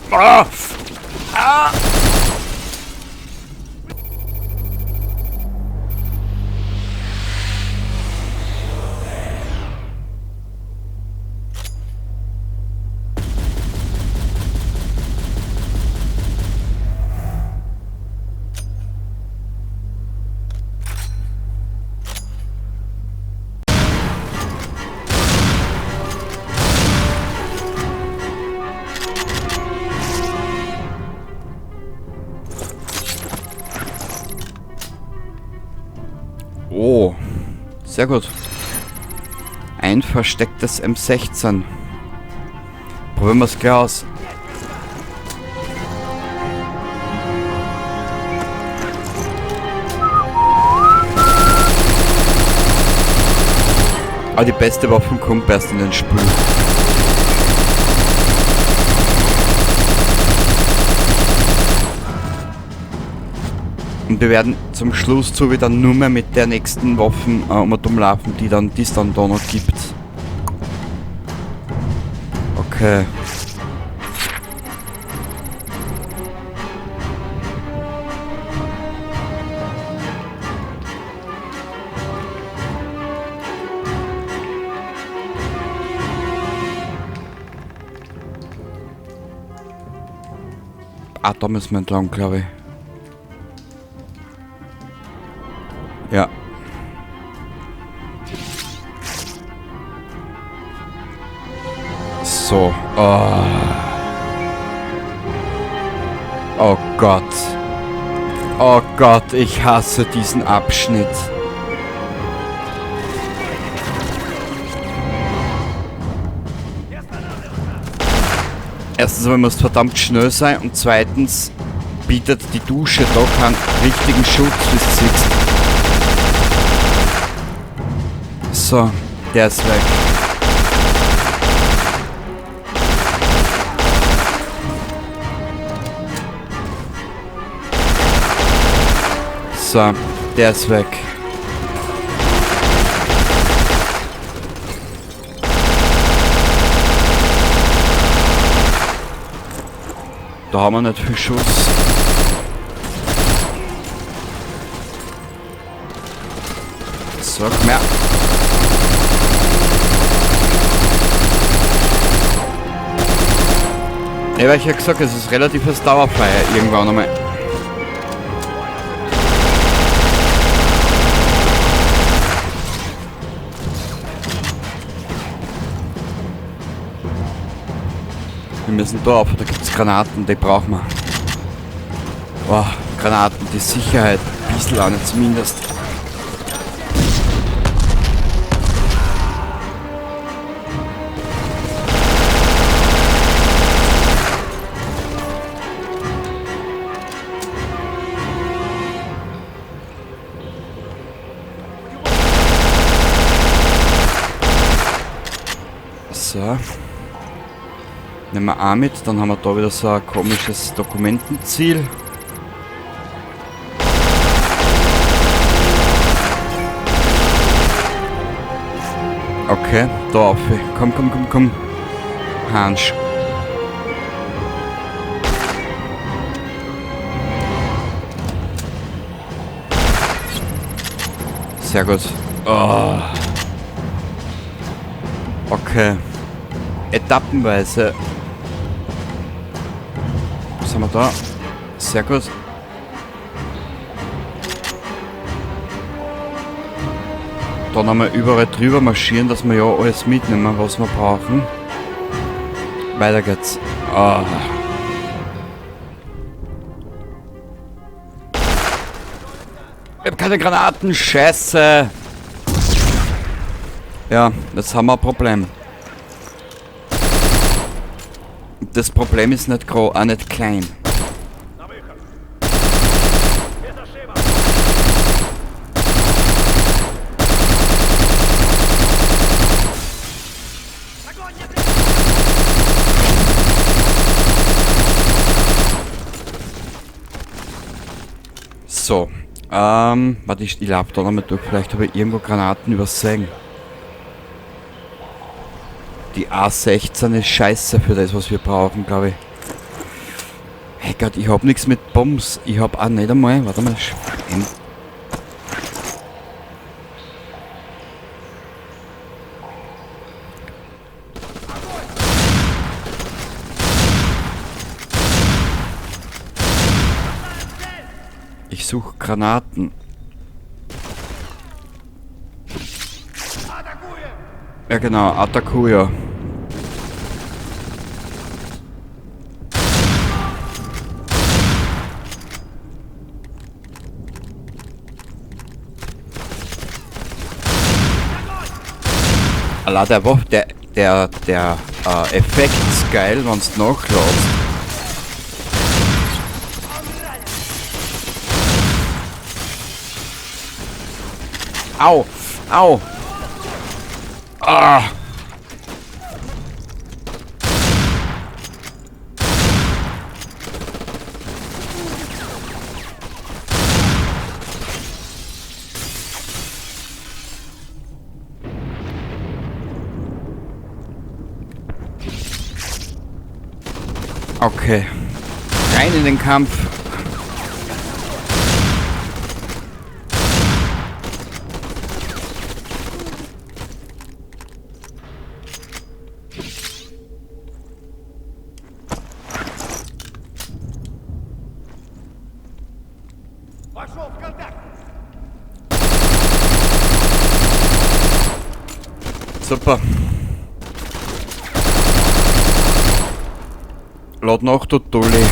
Ah! Ah! Oh, sehr gut. Ein verstecktes M16. Probieren wir es gleich aus. Aber die beste Waffe kommt erst in den Spiel. Und wir werden zum Schluss so wieder nur mehr mit der nächsten Waffen umlaufen, die es dann da noch gibt. Okay. Ah, da müssen wir entlang, glaube ich. Ja. So. Oh. Oh Gott. Oh Gott, ich hasse diesen Abschnitt. Erstens einmal muss verdammt schnell sein und zweitens bietet die Dusche da keinen richtigen Schutz, wie du siehst. So, der ist weg. So, der ist weg. Da haben wir nicht viel Schuss. So, komm her. Ja, weil ich ja gesagt, es ist relatives Dauerfeuer irgendwann einmal. Wir müssen da auf, da gibt es Granaten, die brauchen wir. Boah, Granaten, die Sicherheit, ein bisschen auch nicht zumindest. So. Nehmen wir auch mit, dann haben wir da wieder so ein komisches Dokumentenziel. Okay, da auf. Komm, komm, komm, komm. Hansch. Sehr gut. Oh. Okay. Etappenweise. Was haben wir da? Sehr gut. Dann haben wir überall drüber marschieren, dass wir ja alles mitnehmen, was wir brauchen. Weiter geht's. Oh. Ich hab keine Granaten, scheiße. Ja, jetzt haben wir ein Problem. Das Problem ist nicht groß, auch nicht klein. So, Warte, ich laufe da nochmal durch. Vielleicht habe ich irgendwo Granaten übersehen. Die A16 ist scheiße für das, was wir brauchen, glaube ich. Hey Gott, ich hab nichts mit Bombs. Ich hab auch nicht einmal. Warte mal. Ich suche Granaten. Ja genau, Attacuja. Allah, der Effekt ist geil, wenn es nachlässt. Au! Au! Ah! Okay. Rein in den Kampf. Super. Lad nach, du Dulli.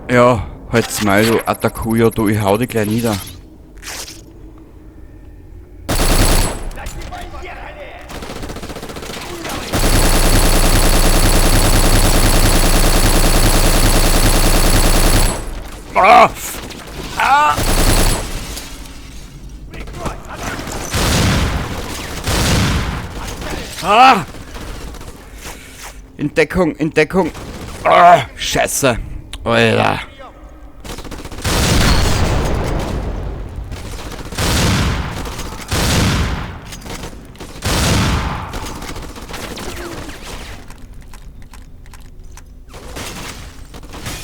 Ja, halt's mal, du Attacuja, du, ich hau dich gleich nieder. Ah! Ah! Ah! In Deckung, in Deckung. Ah! Scheiße. Alter.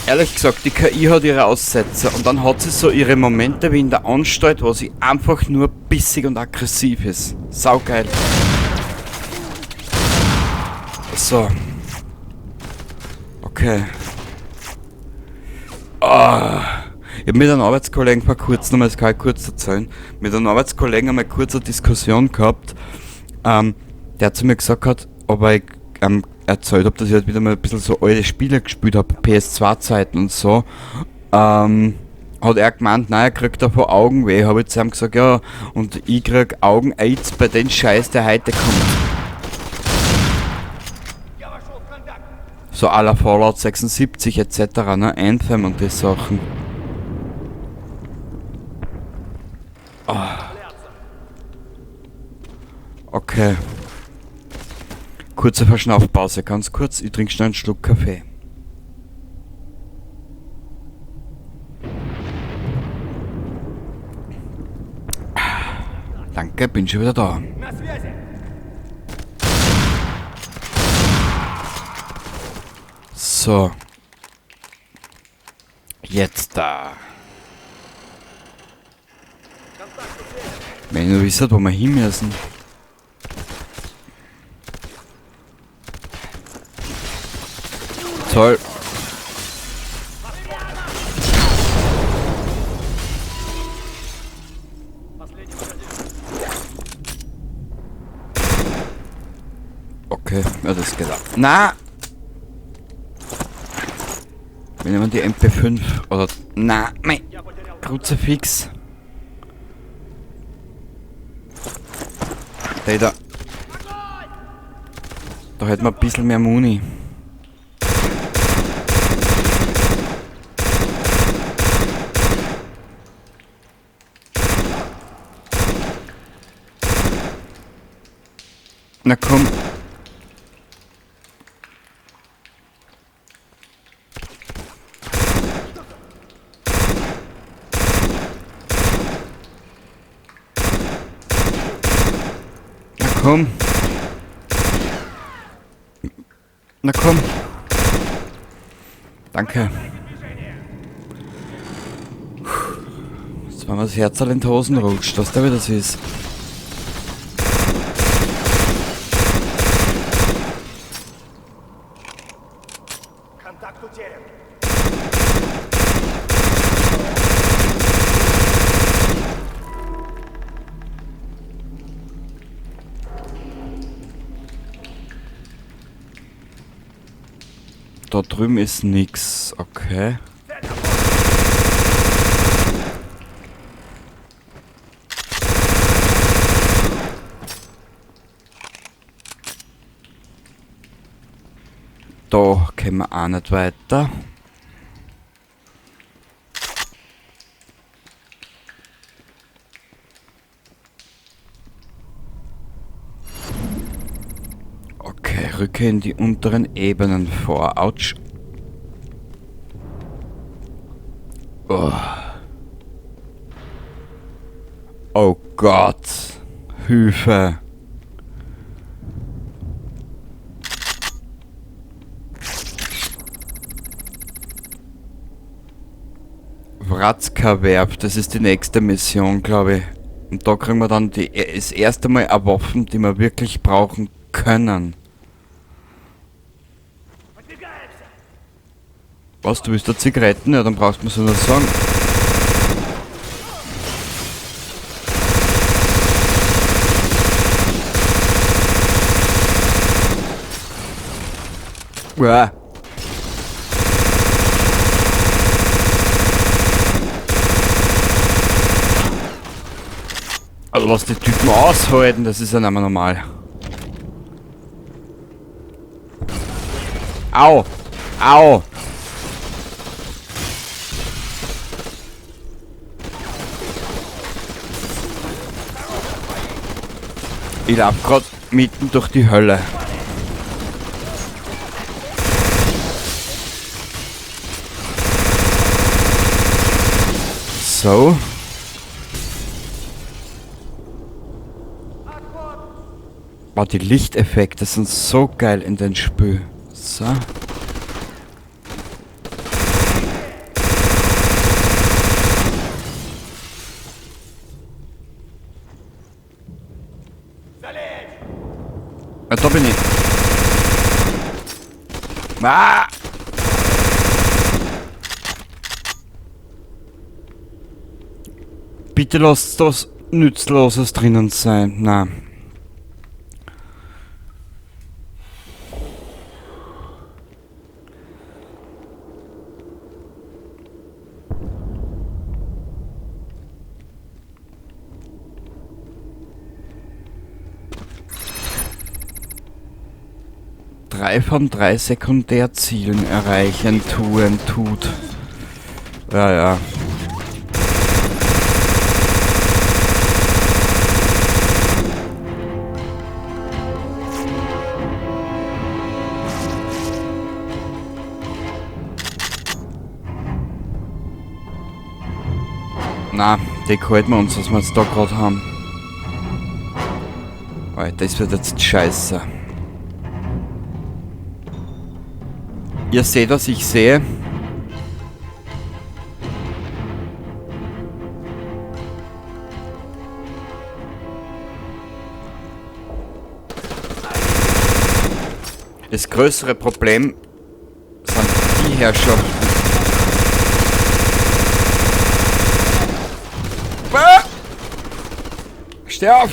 Ehrlich gesagt, die KI hat ihre Aussetzer und dann hat sie so ihre Momente wie in der Anstalt, wo sie einfach nur bissig und aggressiv ist. Saugeil. So. Okay. Ich habe mit einem Arbeitskollegen vor kurzem, das kann ich kurz erzählen, mit einem Arbeitskollegen einmal kurz eine Diskussion gehabt, der zu mir gesagt hat, ob ich erzählt habe, dass ich halt wieder mal ein bisschen so alte Spiele gespielt habe, PS2-Zeiten und so, hat er gemeint, nein, er kriegt davon Augenweh. Habe ich zu ihm gesagt, ja, und ich krieg Augen-Aids bei den Scheiß, der heute kommt. So à la Fallout 76 etc., ne, Anthem und die Sachen. Oh. Okay. Kurze Verschnaufpause, ganz kurz. Ich trinke schnell einen Schluck Kaffee. Danke, bin schon wieder da. So. Jetzt da. Wenn ihr wisst, wo wir hin müssen. Toll. Okay, ja, das geht ab. Na! Wir nehmen die MP5 oder. Na, mein Kruzifix. Da. Da hätten wir ein bisschen mehr Muni. Na komm. komm. Na komm. Danke. Jetzt war mir das Herz in den Hosen rutscht, weißt du, wie das ist? Da drüben ist nix, okay. Da können wir auch nicht weiter. Okay, rücke in die unteren Ebenen vor. Autsch. Oh. Oh Gott. Hilfe. Wratzka-Verb, das ist die nächste Mission, glaube ich. Und da kriegen wir dann das erste Mal eine Waffen, die wir wirklich brauchen können. Was, du willst da Zigaretten? Ja, dann brauchst du mir so was sagen. Uah. Also lass die Typen aushalten, das ist ja nicht mehr normal. Au! Au! Ich lauf grad mitten durch die Hölle. So. Oh, die Lichteffekte sind so geil in den Spiel. So. Ja, da bin ich. Ah! Bitte lasst das Nützloses drinnen sein. Nein. Drei von 3 Sekundärzielen erreichen, tut. Ja. Na, die halten wir uns, was wir jetzt da gerade haben. Alter, das wird jetzt scheiße. Ihr seht, was ich sehe. Das größere Problem sind die Herrschaften. Ah! Steh auf!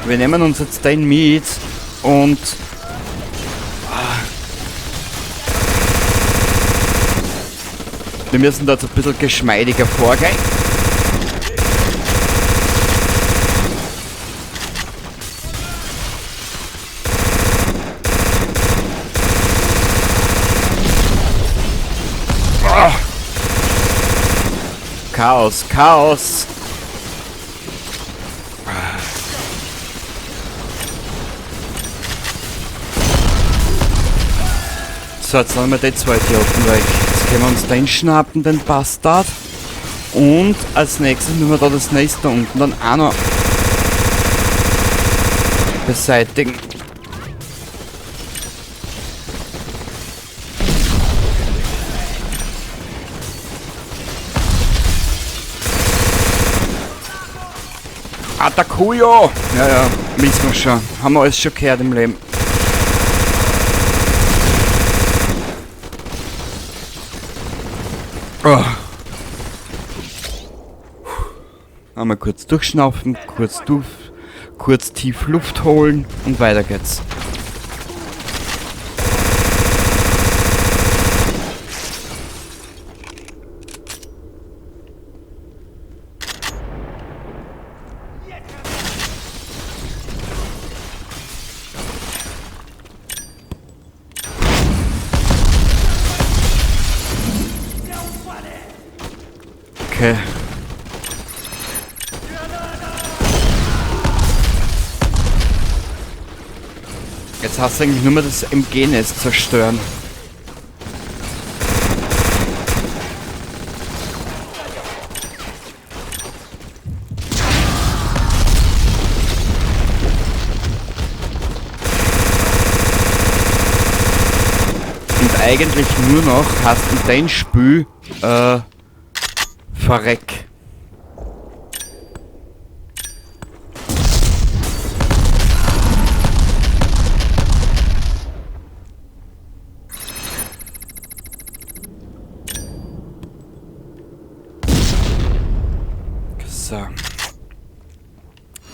Wir nehmen uns jetzt den mit und wir müssen da jetzt ein bisschen geschmeidiger vorgehen. Chaos. So, jetzt haben wir die 2 Idioten weg. Jetzt können wir uns den schnappen, den Bastard. Und als nächstes müssen wir da das nächste da unten dann auch noch beseitigen. Atakuyo! Ja, ja, wissen wir schon. Haben wir alles schon gehört im Leben. Oh. Einmal kurz durchschnaufen, kurz tief Luft holen und weiter geht's. Okay. Jetzt hast du eigentlich nur mehr das MG-Nest zerstören. Und eigentlich nur noch hast du dein Spiel verreck. So.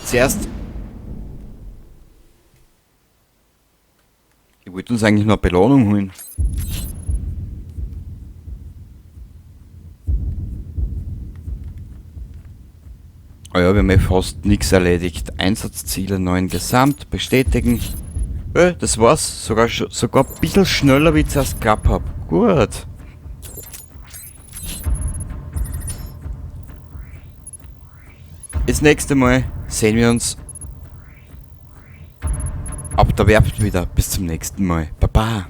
Zuerst. Ich wollte uns eigentlich noch eine Belohnung holen. Oh ja, wir haben fast nichts erledigt. Einsatzziele 9 gesamt, bestätigen. Das war's. Sogar ein bisschen schneller, wie ich zuerst gehabt habe. Gut. Das nächste Mal sehen wir uns ab der Werft wieder. Bis zum nächsten Mal. Baba.